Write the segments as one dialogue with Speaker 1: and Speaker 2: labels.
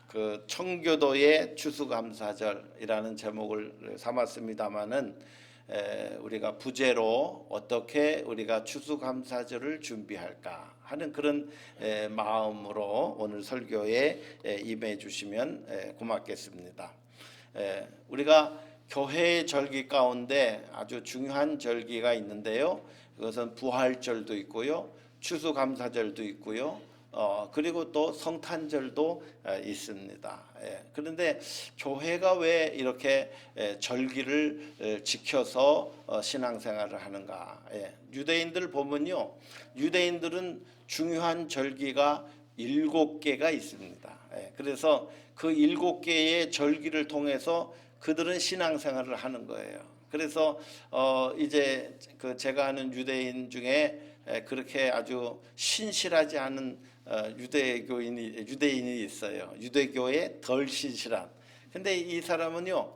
Speaker 1: 그 청교도의 추수감사절이라는 제목을 삼았습니다마는 우리가 부제로 어떻게 우리가 추수감사절을 준비할까 하는 그런 마음으로 오늘 설교에 임해 주시면 고맙겠습니다. 우리가 교회의 절기 가운데 아주 중요한 절기가 있는데요. 그것은 부활절도 있고요, 추수감사절도 있고요, 그리고 또 성탄절도 있습니다. 그런데 교회가 왜 이렇게 절기를 지켜서 신앙생활을 하는가? 유대인들 보면요, 유대인들은 중요한 절기가 7개가 있습니다. 그래서 그 7개의 절기를 통해서 그들은 신앙생활을 하는 거예요. 그래서 이제 그 제가 아는 유대인 중에 그렇게 아주 신실하지 않은 유대인이 있어요. 유대교에 덜 신실한. 근데 이 사람은요,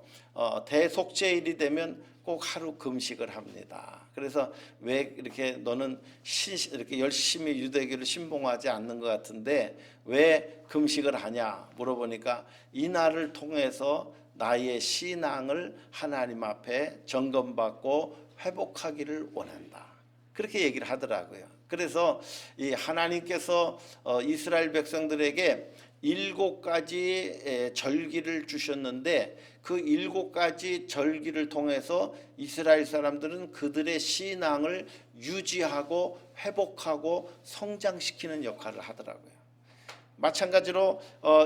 Speaker 1: 대속죄일이 되면 꼭 하루 금식을 합니다. 그래서 왜 이렇게 너는 이렇게 열심히 유대교를 신봉하지 않는 것 같은데 왜 금식을 하냐 물어보니까 이 날을 통해서 나의 신앙을 하나님 앞에 점검받고 회복하기를 원한다. 그렇게 얘기를 하더라고요. 그래서 이 하나님께서 이스라엘 백성들에게 7가지 절기를 주셨는데 그 7가지 절기를 통해서 이스라엘 사람들은 그들의 신앙을 유지하고 회복하고 성장시키는 역할을 하더라고요. 마찬가지로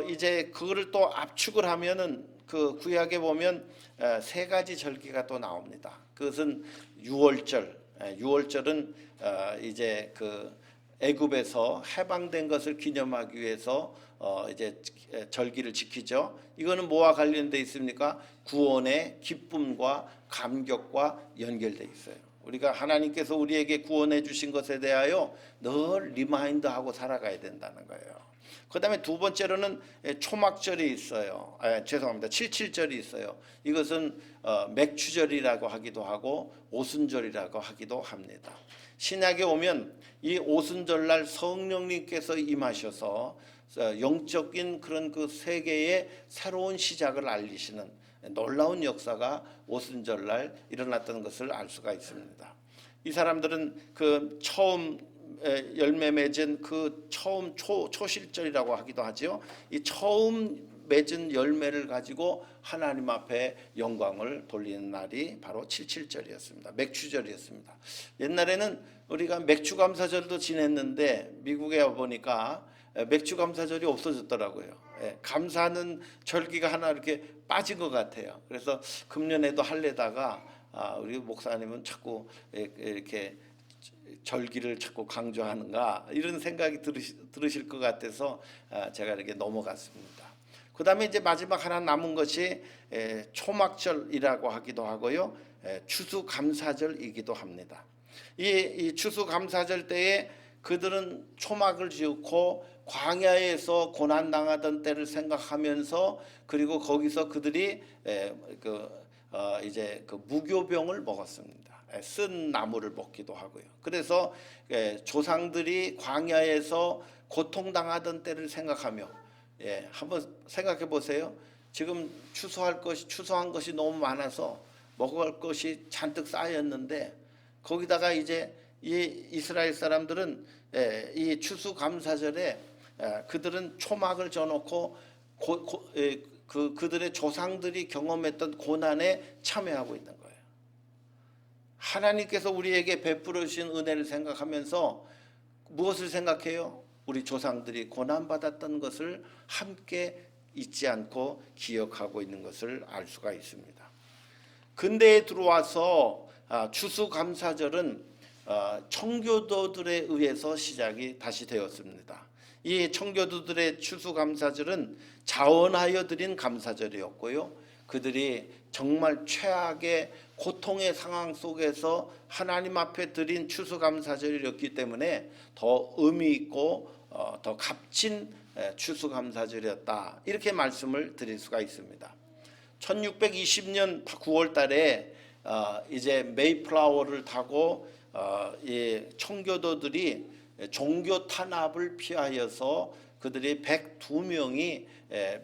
Speaker 1: 이제 그거를 또 압축을 하면은 그 구약에 보면 3가지 절기가 또 나옵니다. 그것은 유월절. 유월절은 이제 그 애굽에서 해방된 것을 기념하기 위해서 이제 절기를 지키죠. 이거는 뭐와 관련돼 있습니까? 구원의 기쁨과 감격과 연결돼 있어요. 우리가 하나님께서 우리에게 구원해 주신 것에 대하여 늘 리마인드하고 살아가야 된다는 거예요. 그 다음에 두 번째로는 초막절이 있어요. 죄송합니다. 칠칠절이 있어요. 이것은 맥추절이라고 하기도 하고 오순절이라고 하기도 합니다. 신약에 오면 이 오순절날 성령님께서 임하셔서 영적인 그런 그 세계의 새로운 시작을 알리시는 놀라운 역사가 오순절날 일어났던 것을 알 수가 있습니다. 이 사람들은 그 처음 열매 맺은 그 처음 초실절이라고 하기도 하죠. 이 처음 맺은 열매를 가지고 하나님 앞에 영광을 돌리는 날이 바로 칠칠절이었습니다. 맥추절이었습니다. 옛날에는 우리가 맥추감사절도 지냈는데 미국에 와보니까 맥추감사절이 없어졌더라고요. 감사하는 절기가 하나 이렇게 빠진 것 같아요. 그래서 금년에도 할래다가 우리 목사님은 자꾸 이렇게 절기를 자꾸 강조하는가 이런 생각이 들으실 것 같아서 제가 이렇게 넘어갔습니다. 그 다음에 이제 마지막 하나 남은 것이 초막절이라고 하기도 하고요, 추수감사절이기도 합니다. 이 추수감사절 때에 그들은 초막을 지었고 광야에서 고난당하던 때를 생각하면서 그리고 거기서 그들이 이제 그 무교병을 먹었습니다. 쓴 나무를 먹기도 하고요. 그래서 조상들이 광야에서 고통당하던 때를 생각하며 한번 생각해 보세요. 지금 추수한 것이 너무 많아서 먹을 것이 잔뜩 쌓였는데 거기다가 이제 이 이스라엘 사람들은 이 추수감사절에 그들은 초막을 져놓고 그들의 조상들이 경험했던 고난에 참여하고 있는 거예요. 하나님께서 우리에게 베풀어 주신 은혜를 생각하면서 무엇을 생각해요? 우리 조상들이 고난받았던 것을 함께 잊지 않고 기억하고 있는 것을 알 수가 있습니다. 근대에 들어와서 추수감사절은 청교도들에 의해서 시작이 다시 되었습니다. 이 청교도들의 추수감사절은 자원하여 드린 감사절이었고요, 그들이 정말 최악의 고통의 상황 속에서 하나님 앞에 드린 추수감사절이었기 때문에 더 의미 있고 더 값진 추수감사절이었다, 이렇게 말씀을 드릴 수가 있습니다. 1620년 9월 달에 이제 메이플라워를 타고 이 청교도들이 종교 탄압을 피하여서 그들이 102명이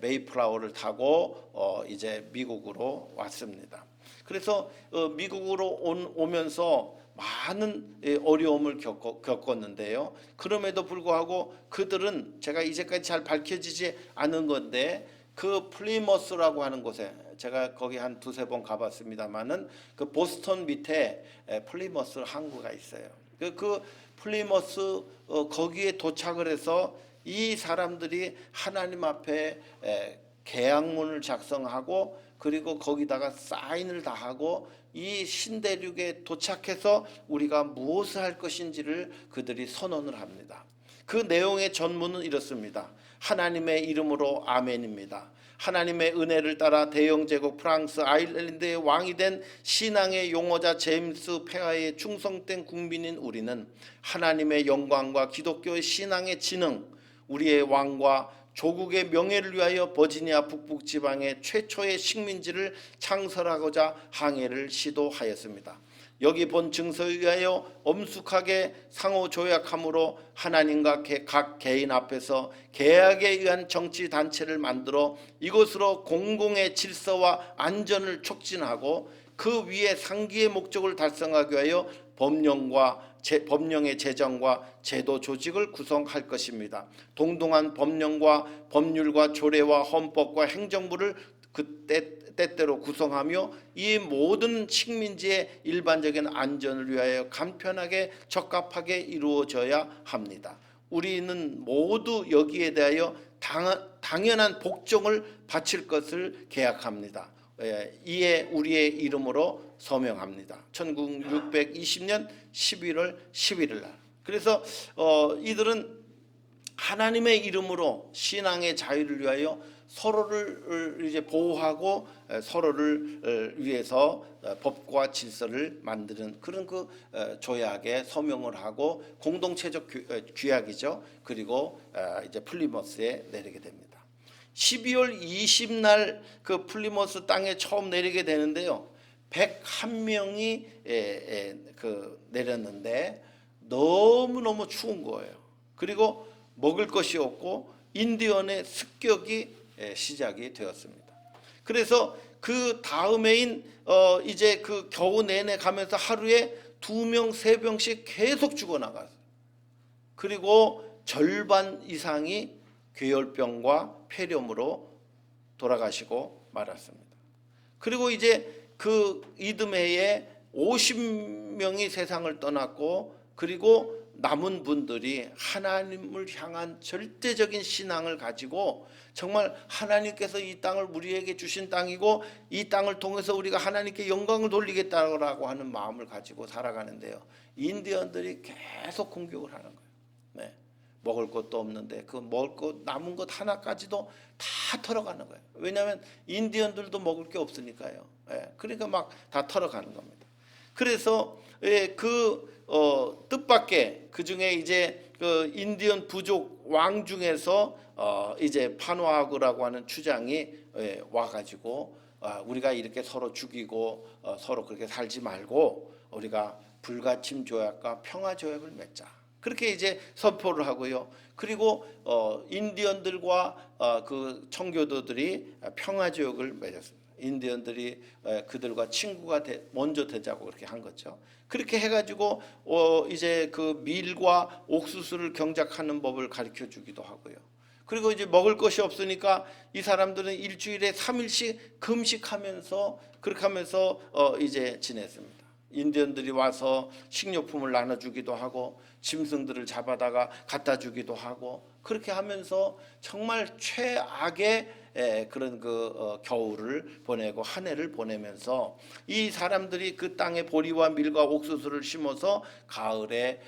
Speaker 1: 메이플라워를 타고 이제 미국으로 왔습니다. 그래서 미국으로 오면서 많은 어려움을 겪었는데요. 그럼에도 불구하고 그들은 제가 이제까지 잘 밝혀지지 않은 건데 그 플리머스라고 하는 곳에 제가 거기 한 두세 번 가봤습니다만은 그 보스턴 밑에 플리머스 항구가 있어요. 그 플리머스 거기에 도착을 해서 이 사람들이 하나님 앞에 계약문을 작성하고 그리고 거기다가 사인을 다 하고 이 신대륙에 도착해서 우리가 무엇을 할 것인지를 그들이 선언을 합니다. 그 내용의 전문은 이렇습니다. 하나님의 이름으로 아멘입니다. 하나님의 은혜를 따라 대영제국 프랑스 아일랜드의 왕이 된 신앙의 용어자 제임스 폐하의 충성된 국민인 우리는 하나님의 영광과 기독교의 신앙의 진흥, 우리의 왕과 조국의 명예를 위하여 버지니아 북부 지방의 최초의 식민지를 창설하고자 항해를 시도하였습니다. 여기 본 증서에 의하여 엄숙하게 상호 조약함으로 하나님과 각 개인 앞에서 계약에 의한 정치 단체를 만들어 이곳으로 공공의 질서와 안전을 촉진하고 그 위에 상기의 목적을 달성하기 위하여 법령의 제정과 제도 조직을 구성할 것입니다. 동등한 법령과 법률과 조례와 헌법과 행정부를 때때로 구성하며 이 모든 식민지의 일반적인 안전을 위하여 간편하게 적합하게 이루어져야 합니다. 우리는 모두 여기에 대하여 당연한 복종을 바칠 것을 계약합니다. 이에 우리의 이름으로 서명합니다. 1620년 11월 11일 날. 그래서 이들은 하나님의 이름으로 신앙의 자유를 위하여 서로를 이제 보호하고 서로를 위해서 법과 질서를 만드는 그런 그 조약에 서명을 하고 공동체적 규약이죠. 그리고 이제 플리머스에 내리게 됩니다. 12월 20날 그 플리머스 땅에 처음 내리게 되는데요. 101명이 내렸는데 너무너무 추운 거예요. 그리고 먹을 것이 없고 인디언의 습격이 시작이 되었습니다. 그래서 그 다음해인 이제 그 겨우 내내 가면서 하루에 2명, 3명씩 계속 죽어나갔어요. 그리고 절반 이상이 괴열병과 폐렴으로 돌아가시고 말았습니다. 그리고 이제 그 이듬해에 50명이 세상을 떠났고 그리고 남은 분들이 하나님을 향한 절대적인 신앙을 가지고 정말 하나님께서 이 땅을 우리에게 주신 땅이고 이 땅을 통해서 우리가 하나님께 영광을 돌리겠다고 하는 마음을 가지고 살아가는데요. 인디언들이 계속 공격을 하는 거예요. 네. 먹을 것도 없는데 그 먹을 것 남은 것 하나까지도 다 털어가는 거예요. 왜냐하면 인디언들도 먹을 게 없으니까요. 그러니까 막 다 털어가는 겁니다. 그래서 뜻밖의 그 중에 이제 그 인디언 부족 왕 중에서 이제 파노아그라고 하는 추장이 와가지고 우리가 이렇게 서로 죽이고 서로 그렇게 살지 말고 우리가 불가침 조약과 평화 조약을 맺자. 그렇게 이제 선포를 하고요. 그리고 인디언들과 그 청교도들이 평화 조약을 맺었습니다. 인디언들이 그들과 친구가 먼저 되자고 그렇게 한 거죠. 그렇게 해가지고 이제 그 밀과 옥수수를 경작하는 법을 가르쳐 주기도 하고요. 그리고 이제 먹을 것이 없으니까 이 사람들은 일주일에 3일씩 금식하면서 그렇게 하면서 이제 지냈습니다. 인디언들이 와서 식료품을 나눠주기도 하고 짐승들을 잡아다가 갖다 주기도 하고 그렇게 하면서 정말 최악의 그런 겨울을 보내고 한 해를 보내면서 이 사람들이 그 땅에 보리와 밀과 옥수수를 심어서 가을에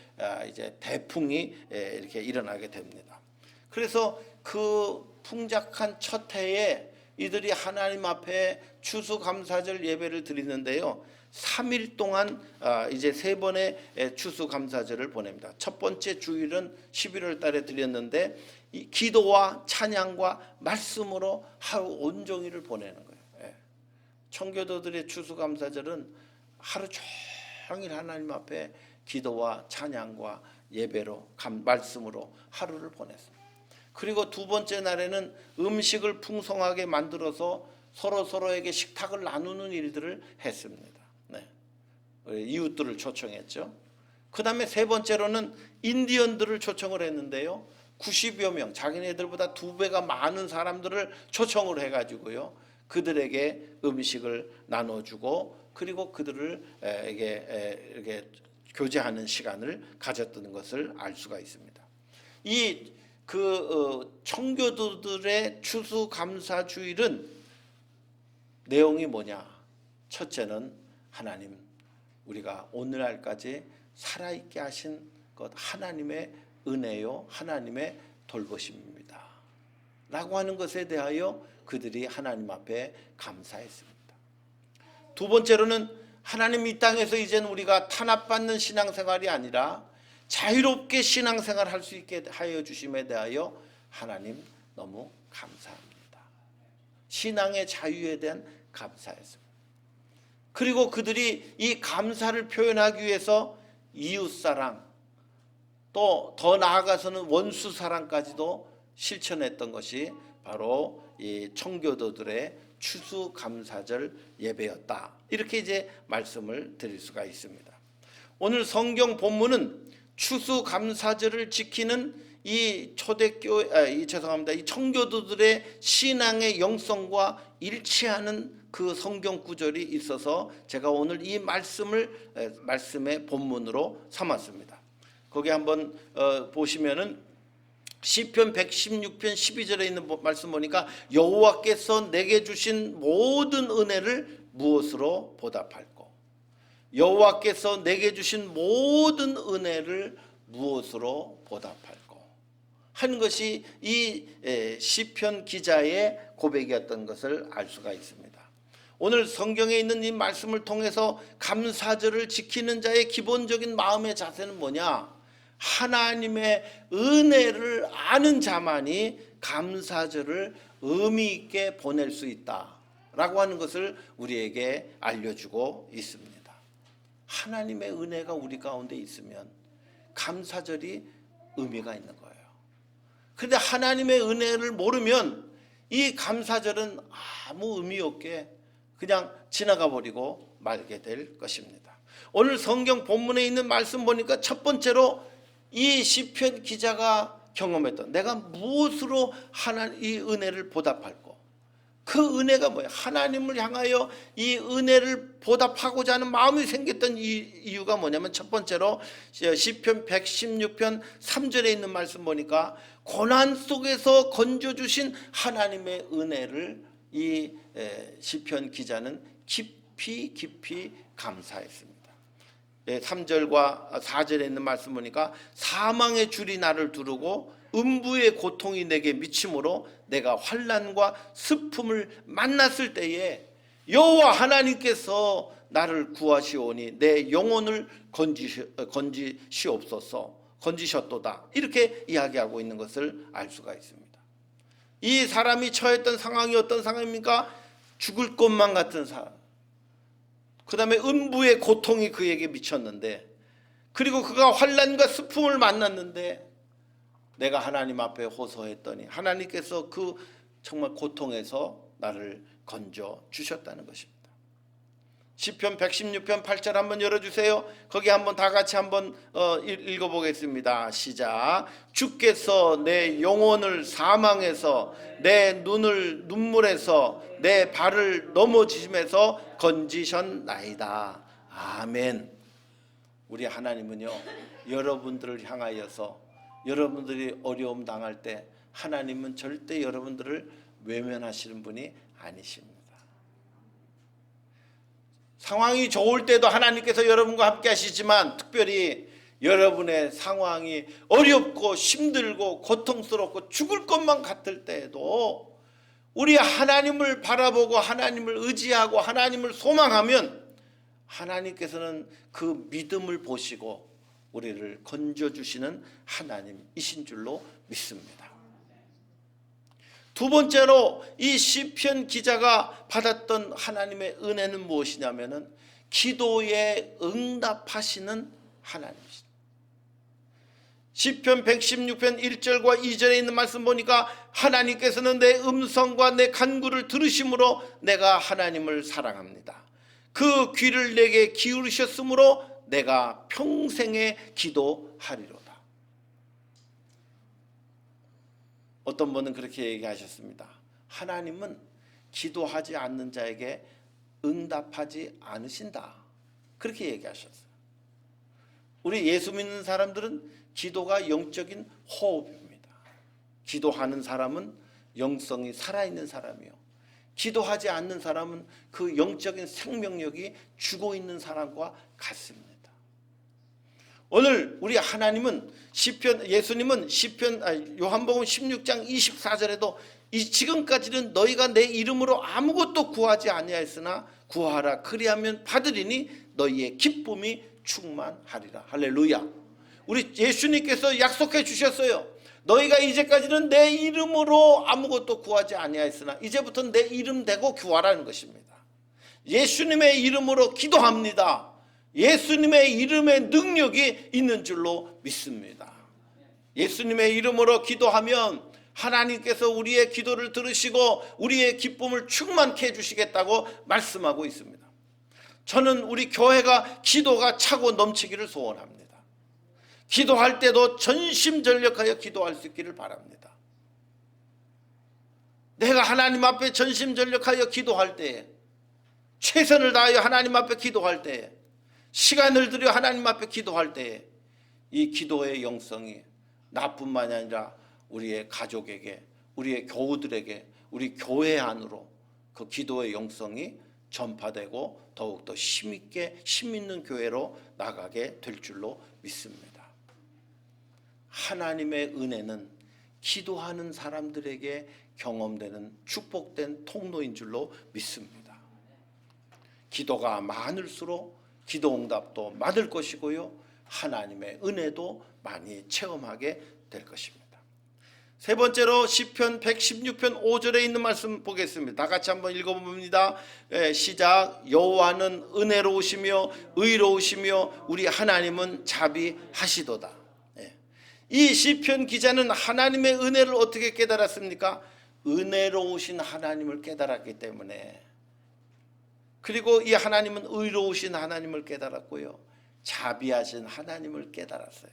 Speaker 1: 이제 대풍이 이렇게 일어나게 됩니다. 그래서 그 풍작한 첫 해에 이들이 하나님 앞에 추수감사절 예배를 드리는데요. 3일 동안 이제 3번의 추수감사절을 보냅니다. 첫 번째 주일은 11월 달에 드렸는데 이 기도와 찬양과 말씀으로 하루 온종일을 보내는 거예요. 청교도들의 추수감사절은 하루 종일 하나님 앞에 기도와 찬양과 예배로 말씀으로 하루를 보냈습니다. 그리고 두 번째 날에는 음식을 풍성하게 만들어서 서로에게 식탁을 나누는 일들을 했습니다. 네. 이웃들을 초청했죠. 그 다음에 세 번째로는 인디언들을 초청을 했는데요. 90여 명, 자기네들보다 2배가 많은 사람들을 초청을 해가지고요. 그들에게 음식을 나눠주고 그리고 그들에게 이렇게 교제하는 시간을 가졌던 것을 알 수가 있습니다. 이 청교도들의 추수감사주일은 내용이 뭐냐? 첫째는 하나님, 우리가 오늘날까지 살아있게 하신 것 하나님의 은혜요, 하나님의 돌보심입니다 라고 하는 것에 대하여 그들이 하나님 앞에 감사했습니다. 두 번째로는 하나님 이 땅에서 이제는 우리가 탄압받는 신앙생활이 아니라 자유롭게 신앙생활 할 수 있게 하여 주심에 대하여 하나님 너무 감사합니다. 신앙의 자유에 대한 감사했습니다. 그리고 그들이 이 감사를 표현하기 위해서 이웃사랑, 또 더 나아가서는 원수사랑까지도 실천했던 것이 바로 이 청교도들의 추수감사절 예배였다. 이렇게 이제 말씀을 드릴 수가 있습니다. 오늘 성경 본문은 추수감사절을 지키는 이 이 청교도들의 신앙의 영성과 일치하는 그 성경 구절이 있어서 제가 오늘 이 말씀의 본문으로 삼았습니다. 거기 한번 보시면은 시편 116편 12절에 있는 말씀 보니까 여호와께서 내게 주신 모든 은혜를 무엇으로 보답할꼬? 여호와께서 내게 주신 모든 은혜를 무엇으로 보답할꼬? 하는 것이 이 시편 기자의 고백이었던 것을 알 수가 있습니다. 오늘 성경에 있는 이 말씀을 통해서 감사절을 지키는 자의 기본적인 마음의 자세는 뭐냐? 하나님의 은혜를 아는 자만이 감사절을 의미 있게 보낼 수 있다라고 하는 것을 우리에게 알려주고 있습니다. 하나님의 은혜가 우리 가운데 있으면 감사절이 의미가 있는 거예요. 그런데 하나님의 은혜를 모르면 이 감사절은 아무 의미 없게 그냥 지나가 버리고 말게 될 것입니다. 오늘 성경 본문에 있는 말씀 보니까 첫 번째로 이 시편 기자가 경험했던 내가 무엇으로 이 은혜를 보답할꼬? 그 은혜가 뭐예요? 하나님을 향하여 이 은혜를 보답하고자 하는 마음이 생겼던 이유가 뭐냐면 첫 번째로 시편 116편 3절에 있는 말씀 보니까 고난 속에서 건져주신 하나님의 은혜를 이 시편 기자는 깊이 감사했습니다. 3절과 4절에 있는 말씀 보니까 사망의 줄이 나를 두르고 음부의 고통이 내게 미침으로 내가 환난과 슬픔을 만났을 때에 여호와 하나님께서 나를 구하시오니 내 영혼을 건지셨도다. 이렇게 이야기하고 있는 것을 알 수가 있습니다. 이 사람이 처했던 상황이 어떤 상황입니까? 죽을 것만 같은 상황. 그 다음에 음부의 고통이 그에게 미쳤는데, 그리고 그가 환난과 슬픔을 만났는데 내가 하나님 앞에 호소했더니 하나님께서 그 정말 고통에서 나를 건져 주셨다는 것입니다. 시편 116편 8절 한번 열어주세요. 거기 한번 다 같이 한번 읽어보겠습니다. 시작. 주께서 내 영혼을 사망에서 내 눈을 눈물에서 내 발을 넘어지심에서 건지셨나이다. 아멘. 우리 하나님은요, 여러분들을 향하여서 여러분들이 어려움 당할 때 하나님은 절대 여러분들을 외면하시는 분이 아니십니다. 상황이 좋을 때도 하나님께서 여러분과 함께 하시지만 특별히 여러분의 상황이 어렵고 힘들고 고통스럽고 죽을 것만 같을 때에도 우리 하나님을 바라보고 하나님을 의지하고 하나님을 소망하면 하나님께서는 그 믿음을 보시고 우리를 건져주시는 하나님이신 줄로 믿습니다. 두 번째로 이 시편 기자가 받았던 하나님의 은혜는 무엇이냐면은 기도에 응답하시는 하나님이십니다. 시편 116편 1절과 2절에 있는 말씀 보니까 하나님께서는 내 음성과 내 간구를 들으심으로 내가 하나님을 사랑합니다. 그 귀를 내게 기울이셨으므로 내가 평생에 기도하리로다. 어떤 분은 그렇게 얘기하셨습니다. 하나님은 기도하지 않는 자에게 응답하지 않으신다. 그렇게 얘기하셨어요. 우리 예수 믿는 사람들은 기도가 영적인 호흡입니다. 기도하는 사람은 영성이 살아있는 사람이요, 기도하지 않는 사람은 그 영적인 생명력이 죽어 있는 사람과 같습니다. 오늘 우리 하나님은 예수님은 요한복음 16장 24절에도 지금까지는 너희가 내 이름으로 아무것도 구하지 아니하였으나 구하라 그리하면 받으리니 너희의 기쁨이 충만하리라. 할렐루야. 우리 예수님께서 약속해 주셨어요. 너희가 이제까지는 내 이름으로 아무것도 구하지 아니하였으나 이제부터는 내 이름 대고 구하라는 것입니다. 예수님의 이름으로 기도합니다. 예수님의 이름의 능력이 있는 줄로 믿습니다. 예수님의 이름으로 기도하면 하나님께서 우리의 기도를 들으시고 우리의 기쁨을 충만케 해주시겠다고 말씀하고 있습니다. 저는 우리 교회가 기도가 차고 넘치기를 소원합니다. 기도할 때도 전심전력하여 기도할 수 있기를 바랍니다. 내가 하나님 앞에 전심전력하여 기도할 때에, 최선을 다하여 하나님 앞에 기도할 때에, 시간을 들여 하나님 앞에 기도할 때에 이 기도의 영성이 나뿐만이 아니라 우리의 가족에게, 우리의 교우들에게, 우리 교회 안으로 그 기도의 영성이 전파되고 더욱더 힘있는 교회로 나가게 될 줄로 믿습니다. 하나님의 은혜는 기도하는 사람들에게 경험되는 축복된 통로인 줄로 믿습니다. 기도가 많을수록 기도 응답도 많을 것이고요, 하나님의 은혜도 많이 체험하게 될 것입니다. 세 번째로 시편 116편 5절에 있는 말씀 보겠습니다. 다 같이 한번 읽어봅니다. 시작. 여호와는 은혜로우시며 의로우시며 우리 하나님은 자비하시도다. 이 시편 기자는 하나님의 은혜를 어떻게 깨달았습니까? 은혜로우신 하나님을 깨달았기 때문에, 그리고 이 하나님은 의로우신 하나님을 깨달았고요, 자비하신 하나님을 깨달았어요.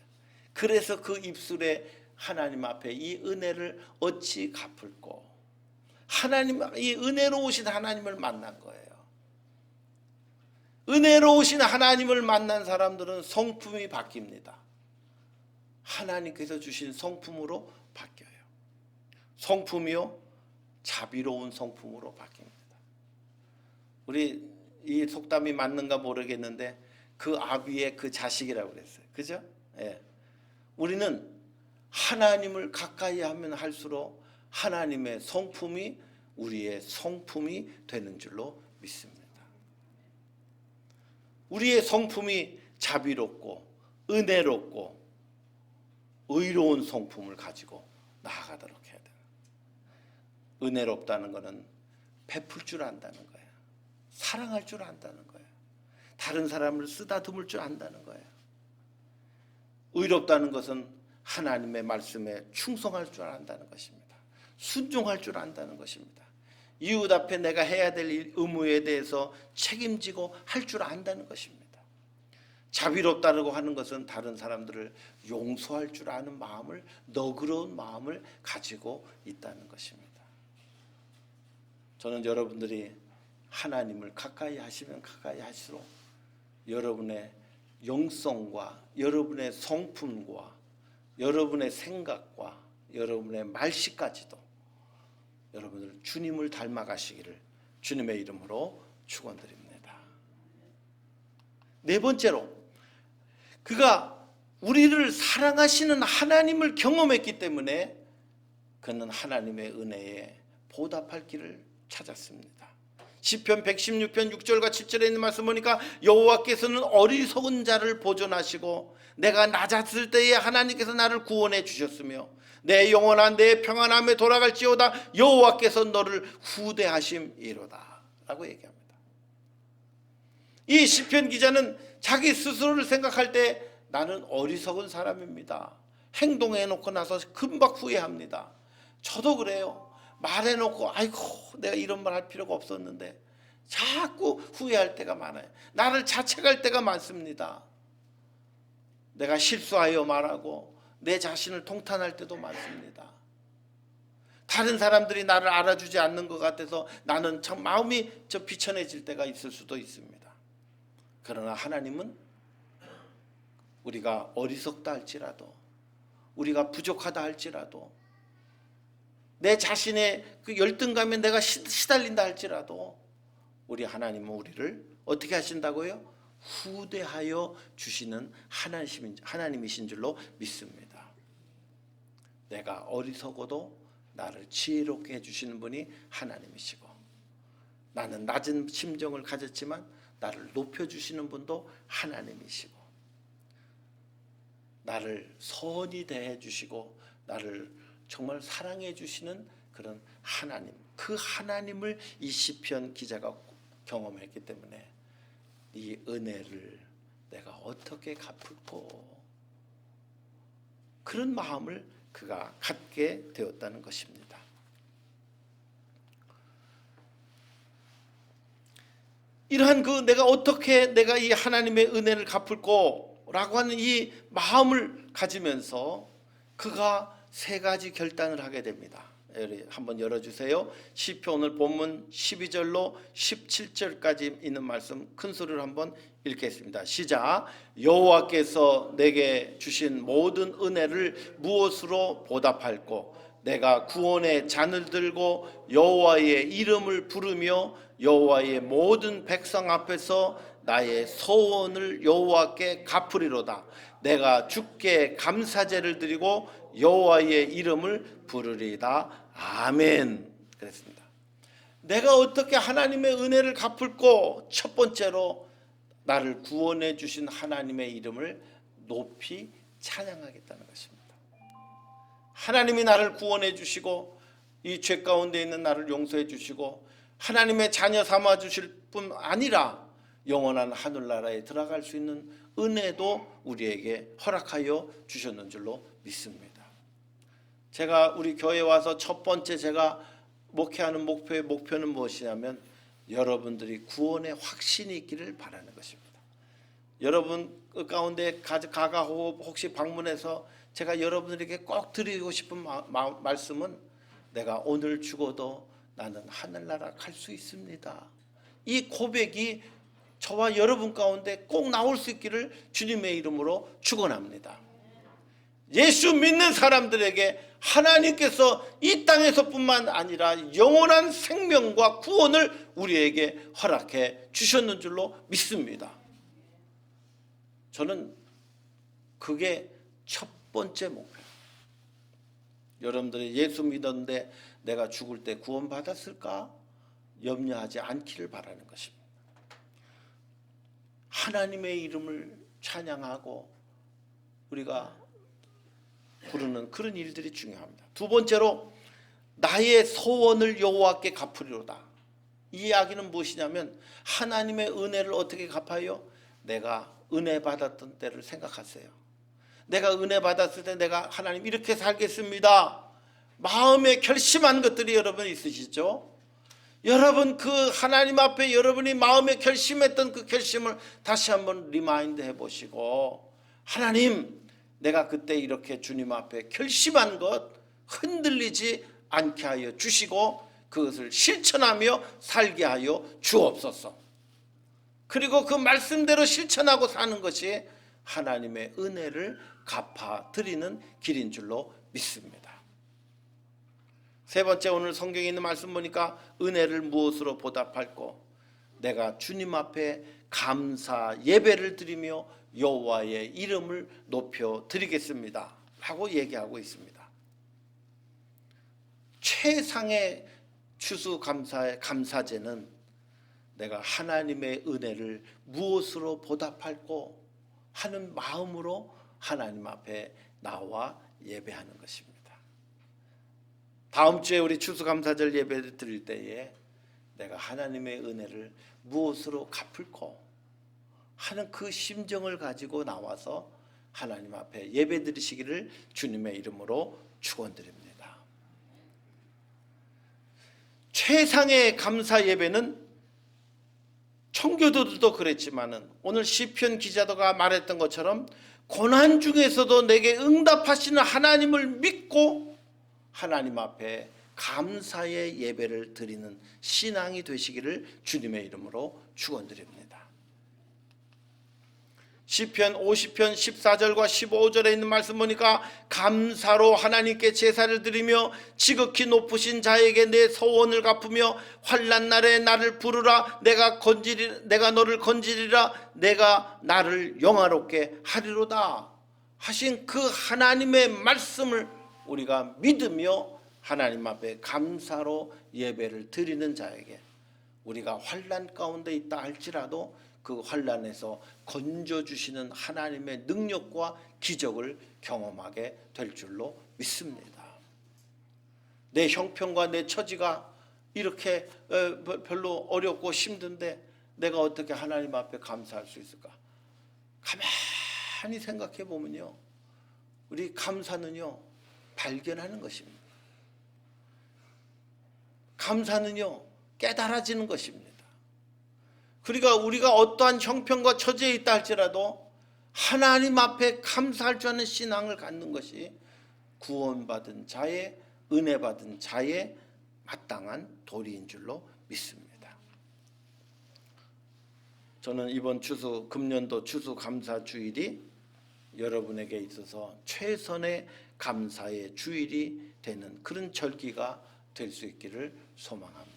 Speaker 1: 그래서 그 입술에 하나님 앞에 이 은혜를 어찌 갚을꼬, 하나님, 이 은혜로우신 하나님을 만난 거예요. 은혜로우신 하나님을 만난 사람들은 성품이 바뀝니다. 하나님께서 주신 성품으로 바뀌어요. 성품이요, 자비로운 성품으로 바뀝니다. 우리 이 속담이 맞는가 모르겠는데 그 아비의 그 자식이라고 그랬어요. 그죠? 예. 우리는 하나님을 가까이 하면 할수록 하나님의 성품이 우리의 성품이 되는 줄로 믿습니다. 우리의 성품이 자비롭고 은혜롭고 의로운 성품을 가지고 나아가도록 해야 돼요. 은혜롭다는 것은 베풀 줄 안다는 거예요. 사랑할 줄 안다는 거예요. 다른 사람을 쓰다듬을 줄 안다는 거예요. 의롭다는 것은 하나님의 말씀에 충성할 줄 안다는 것입니다. 순종할 줄 안다는 것입니다. 이웃 앞에 내가 해야 될 의무에 대해서 책임지고 할 줄 안다는 것입니다. 자비롭다고 하는 것은 다른 사람들을 용서할 줄 아는 마음을, 너그러운 마음을 가지고 있다는 것입니다. 저는 여러분들이 하나님을 가까이 하시면 가까이 할수록 여러분의 영성과 여러분의 성품과 여러분의 생각과 여러분의 말씨까지도 여러분들 주님을 닮아가시기를 주님의 이름으로 축원드립니다. 네 번째로, 그가 우리를 사랑하시는 하나님을 경험했기 때문에 그는 하나님의 은혜에 보답할 길을 찾았습니다. 시편 116편 6절과 7절에 있는 말씀 보니까 여호와께서는 어리석은 자를 보존하시고 내가 낮았을 때에 하나님께서 나를 구원해 주셨으며 내 영혼아 내 평안함에 돌아갈지어다 여호와께서 너를 후대하심이로다 라고 얘기합니다. 이 시편 기자는 자기 스스로를 생각할 때 나는 어리석은 사람입니다, 행동해놓고 나서 금방 후회합니다. 저도 그래요. 말해놓고 아이고 내가 이런 말 할 필요가 없었는데 자꾸 후회할 때가 많아요. 나를 자책할 때가 많습니다. 내가 실수하여 말하고 내 자신을 통탄할 때도 많습니다. 다른 사람들이 나를 알아주지 않는 것 같아서 나는 참 마음이 비천해질 때가 있을 수도 있습니다. 그러나 하나님은 우리가 어리석다 할지라도, 우리가 부족하다 할지라도, 내 자신의 그 열등감에 내가 시달린다 할지라도 우리 하나님은 우리를 어떻게 하신다고요? 후대하여 주시는 하나님이신 줄로 믿습니다. 내가 어리석어도 나를 지혜롭게 해주시는 분이 하나님이시고, 나는 낮은 심정을 가졌지만 나를 높여주시는 분도 하나님이시고, 나를 선히 대해주시고 나를 정말 사랑해 주시는 그런 하나님, 그 하나님을 이 시편 기자가 경험했기 때문에 이 은혜를 내가 어떻게 갚을꼬, 그런 마음을 그가 갖게 되었다는 것입니다. 이러한 내가 어떻게 내가 이 하나님의 은혜를 갚을꼬 라고 하는 이 마음을 가지면서 그가 세 가지 결단을 하게 됩니다. 한번 열어주세요. 시편 오늘 본문 12절로 17절까지 있는 말씀 큰 소리로 한번 읽겠습니다. 시작. 여호와께서 내게 주신 모든 은혜를 무엇으로 보답할꼬? 내가 구원의 잔을 들고 여호와의 이름을 부르며 여호와의 모든 백성 앞에서 나의 소원을 여호와께 갚으리로다. 내가 주께 감사제를 드리고 여호와의 이름을 부르리다. 아멘. 그랬습니다. 내가 어떻게 하나님의 은혜를 갚을꼬? 첫 번째로 나를 구원해 주신 하나님의 이름을 높이 찬양하겠다는 것입니다. 하나님이 나를 구원해 주시고 이 죄 가운데 있는 나를 용서해 주시고 하나님의 자녀 삼아 주실 뿐 아니라 영원한 하늘나라에 들어갈 수 있는 은혜도 우리에게 허락하여 주셨는 줄로 믿습니다. 제가 우리 교회에 와서 첫 번째 제가 목회하는 목표는 무엇이냐면 여러분들이 구원의 확신이 있기를 바라는 것입니다. 여러분 가운데 가가 혹시 방문해서 제가 여러분들에게 꼭 드리고 싶은 말씀은 내가 오늘 죽어도 나는 하늘나라 갈 수 있습니다. 이 고백이 저와 여러분 가운데 꼭 나올 수 있기를 주님의 이름으로 축원합니다. 예수 믿는 사람들에게 하나님께서 이 땅에서뿐만 아니라 영원한 생명과 구원을 우리에게 허락해 주셨는 줄로 믿습니다. 저는 그게 첫 번째 목표예요. 여러분들이 예수 믿었는데 내가 죽을 때 구원받았을까? 염려하지 않기를 바라는 것입니다. 하나님의 이름을 찬양하고 우리가 부르는 그런 일들이 중요합니다. 두 번째로 나의 소원을 여호와께 갚으리로다. 이 이야기는 무엇이냐면 하나님의 은혜를 어떻게 갚아요? 내가 은혜 받았던 때를 생각하세요. 내가 은혜 받았을 때 내가 하나님 이렇게 살겠습니다. 마음에 결심한 것들이 여러분 있으시죠? 여러분 그 하나님 앞에 여러분이 마음에 결심했던 그 결심을 다시 한번 리마인드 해보시고 하나님 내가 그때 이렇게 주님 앞에 결심한 것 흔들리지 않게 하여 주시고 그것을 실천하며 살게 하여 주옵소서. 그리고 그 말씀대로 실천하고 사는 것이 하나님의 은혜를 갚아드리는 길인 줄로 믿습니다. 세 번째 오늘 성경에 있는 말씀 보니까 은혜를 무엇으로 보답할꼬? 내가 주님 앞에 감사 예배를 드리며 여호와의 이름을 높여 드리겠습니다 라고 얘기하고 있습니다. 최상의 추수감사의 감사제는 내가 하나님의 은혜를 무엇으로 보답할꼬 하는 마음으로 하나님 앞에 나와 예배하는 것입니다. 다음 주에 우리 추수감사절 예배를 드릴 때에 내가 하나님의 은혜를 무엇으로 갚을꼬 하는 그 심정을 가지고 나와서 하나님 앞에 예배드리시기를 주님의 이름으로 축원드립니다. 최상의 감사 예배는 청교도들도 그랬지만은 오늘 시편 기자가 말했던 것처럼 고난 중에서도 내게 응답하시는 하나님을 믿고 하나님 앞에 감사의 예배를 드리는 신앙이 되시기를 주님의 이름으로 축원드립니다. 시편 50편 14절과 15절에 있는 말씀 보니까 감사로 하나님께 제사를 드리며 지극히 높으신 자에게 내 소원을 갚으며 환난 날에 나를 부르라 내가 너를 건지리라 내가 나를 영화롭게 하리로다 하신 그 하나님의 말씀을 우리가 믿으며 하나님 앞에 감사로 예배를 드리는 자에게 우리가 환난 가운데 있다 할지라도 그 환난에서 건져주시는 하나님의 능력과 기적을 경험하게 될 줄로 믿습니다. 내 형편과 내 처지가 이렇게 별로 어렵고 힘든데 내가 어떻게 하나님 앞에 감사할 수 있을까? 가만히 생각해 보면요, 우리 감사는요 발견하는 것입니다. 감사는요 깨달아지는 것입니다. 그러니까 우리가 어떠한 형편과 처지에 있다 할지라도 하나님 앞에 감사할 줄 아는 신앙을 갖는 것이 구원받은 자의, 은혜 받은 자의 마땅한 도리인 줄로 믿습니다. 저는 이번 금년도 추수감사 주일이 여러분에게 있어서 최선의 감사의 주일이 되는 그런 절기가 될 수 있기를 소망합니다.